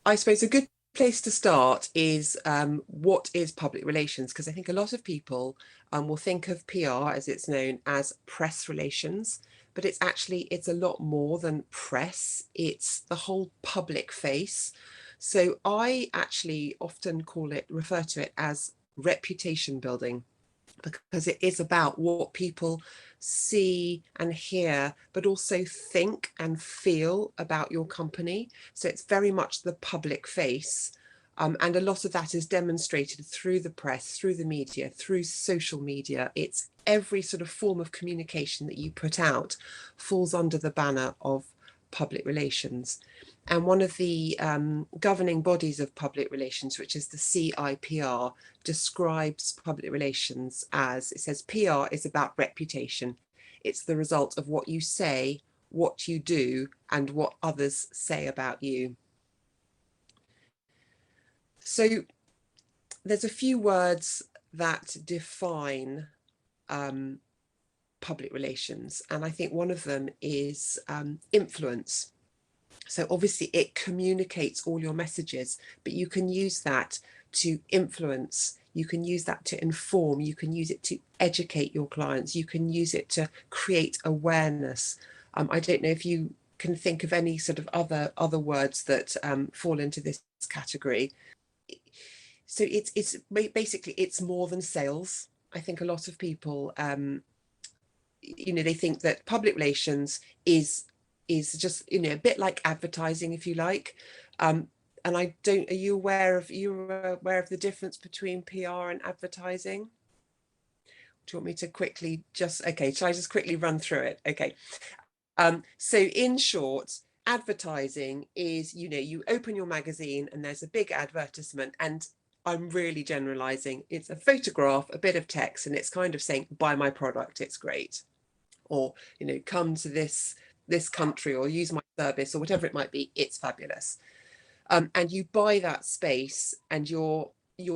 I suppose a good place to start is what is public relations? Because I think a lot of people will think of PR, as it's known, as press relations, but it's a lot more than press. It's the whole public face. So I actually often refer to it as reputation building, because it is about what people see and hear, but also think and feel about your company. So it's very much the public face. And a lot of that is demonstrated through the press, through the media, through social media. It's every sort of form of communication that you put out falls under the banner of public relations. And one of the governing bodies of public relations, which is the CIPR, describes public relations as, it says, PR is about reputation. It's the result of what you say, what you do, and what others say about you. So there's a few words that define public relations, and I think one of them is influence. So obviously it communicates all your messages, but you can use that to influence, you can use that to inform, you can use it to educate your clients, you can use it to create awareness. I don't know if you can think of any sort of other words that fall into this category. So it's basically, it's more than sales. I think a lot of people, they think that public relations is just, a bit like advertising, if you like. And I don't, are you aware of the difference between PR and advertising? Do you want me to quickly okay, shall I just quickly run through it? Okay. So in short, advertising is, you open your magazine and there's a big advertisement, and I'm really generalizing. It's a photograph, a bit of text, and it's kind of saying, buy my product, it's great. Or, come to this country, or use my service, or whatever it might be, it's fabulous. And you buy that space and you're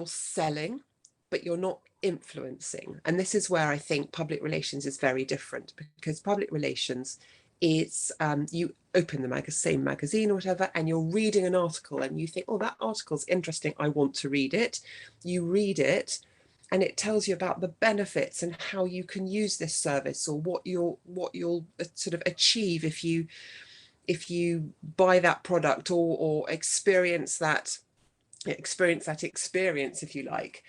selling, but you're not influencing. And this is where I think public relations is very different, because public relations is you open the same magazine or whatever, and you're reading an article and you think, oh, that article's interesting, I want to read it. You read it, and it tells you about the benefits and how you can use this service, or what you'll sort of achieve if you buy that product, or experience that experience, if you like.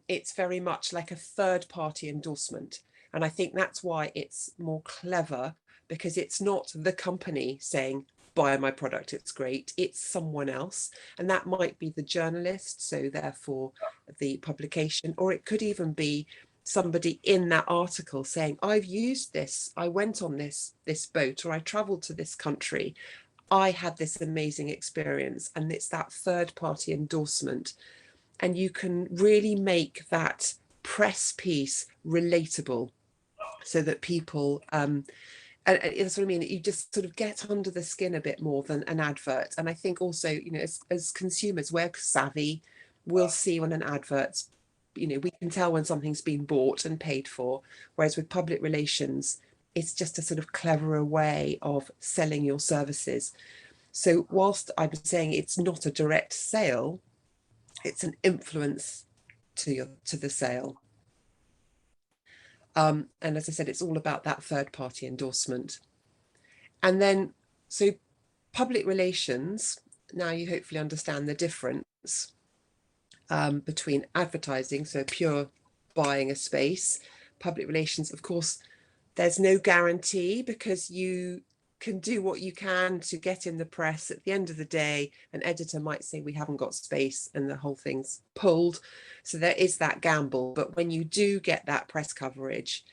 It's very much like a third party endorsement, and I think that's why it's more clever, because it's not the company saying, buy my product, it's great. It's someone else, and that might be the journalist, so therefore the publication, or it could even be somebody in that article saying, I've used this, I went on this boat, or I traveled to this country, I had this amazing experience. And it's that third party endorsement, and you can really make that press piece relatable, so that people and that's what I mean. You just sort of get under the skin a bit more than an advert. And I think also, as consumers, we're savvy. We'll see when an advert's, we can tell when something's been bought and paid for. Whereas with public relations, it's just a sort of cleverer way of selling your services. So whilst I'm saying it's not a direct sale, it's an influence to the sale. And as I said, it's all about that third party endorsement. And then, so public relations, now you hopefully understand the difference between advertising, so pure buying a space. Public relations, of course, there's no guarantee, because you can do what you can to get in the press. At the end of the day, an editor might say, we haven't got space, and the whole thing's pulled. So there is that gamble. But when you do get that press coverage,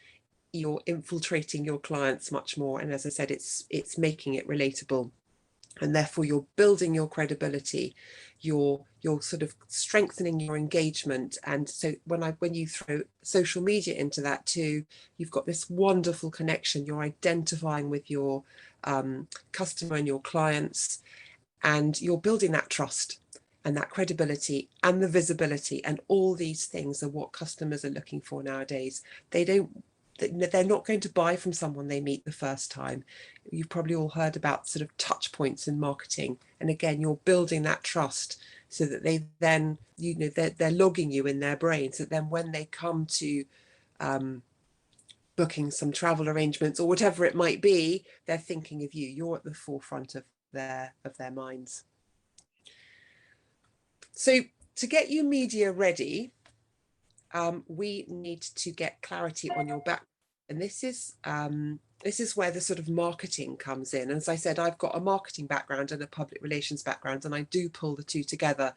you're infiltrating your clients much more. And as I said, it's making it relatable. And therefore you're building your credibility, you're sort of strengthening your engagement. And so when you throw social media into that too, you've got this wonderful connection. You're identifying with your customer and your clients, and you're building that trust and that credibility and the visibility. And all these things are what customers are looking for nowadays. They they're not going to buy from someone they meet the first time. You've probably all heard about sort of touch points in marketing. And again, you're building that trust so that they then, they're logging you in their brain. So then when they come to booking some travel arrangements or whatever it might be, they're thinking of you. You're at the forefront of their minds. So to get your media ready, we need to get clarity on your back. And this is where the sort of marketing comes in. And as I said, I've got a marketing background and a public relations background, and I do pull the two together.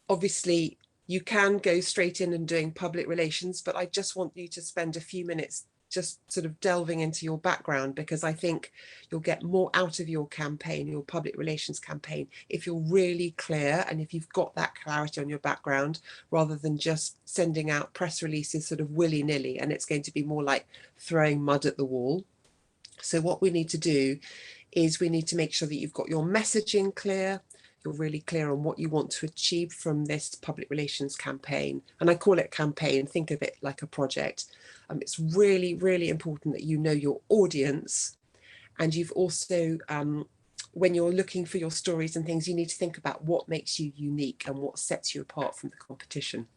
Obviously, you can go straight in and doing public relations, but I just want you to spend a few minutes just sort of delving into your background, because I think you'll get more out of your campaign, your public relations campaign, if you're really clear and if you've got that clarity on your background, rather than just sending out press releases sort of willy-nilly, and it's going to be more like throwing mud at the wall. So what we need to do is we need to make sure that you've got your messaging clear. You're really clear on what you want to achieve from this public relations campaign. And I call it campaign, think of it like a project. It's really, really important that you know your audience. And you've also, when you're looking for your stories and things, you need to think about what makes you unique and what sets you apart from the competition.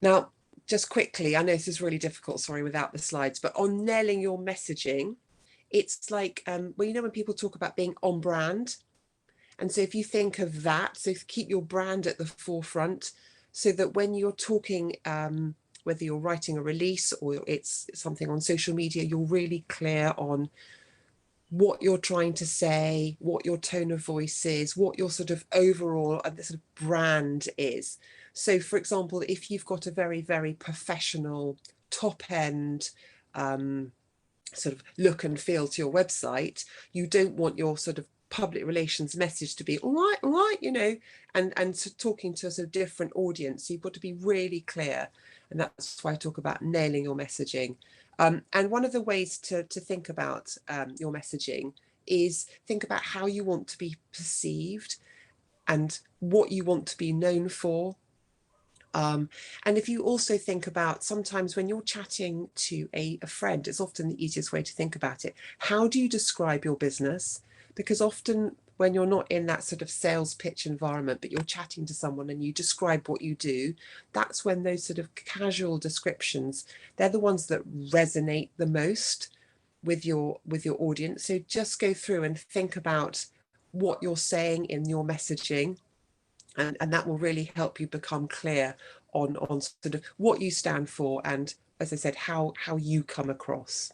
Now, just quickly, I know this is really difficult, sorry, without the slides, but on nailing your messaging, it's like, well, when people talk about being on brand. And so if you think of that, so keep your brand at the forefront, so that when you're talking, whether you're writing a release or it's something on social media, you're really clear on what you're trying to say, what your tone of voice is, what your sort of overall sort of brand is. So for example, if you've got a very, very professional top end sort of look and feel to your website, you don't want your sort of public relations message to be all right, and so talking to a sort of different audience. So you've got to be really clear, and that's why I talk about nailing your messaging. And one of the ways to think about your messaging is think about how you want to be perceived and what you want to be known for. And if you also think about, sometimes when you're chatting to a friend, it's often the easiest way to think about it. How do you describe your business? Because often when you're not in that sort of sales pitch environment, but you're chatting to someone and you describe what you do, that's when those sort of casual descriptions, they're the ones that resonate the most with your audience. So just go through and think about what you're saying in your messaging. And that will really help you become clear on sort of what you stand for and, as I said, how you come across.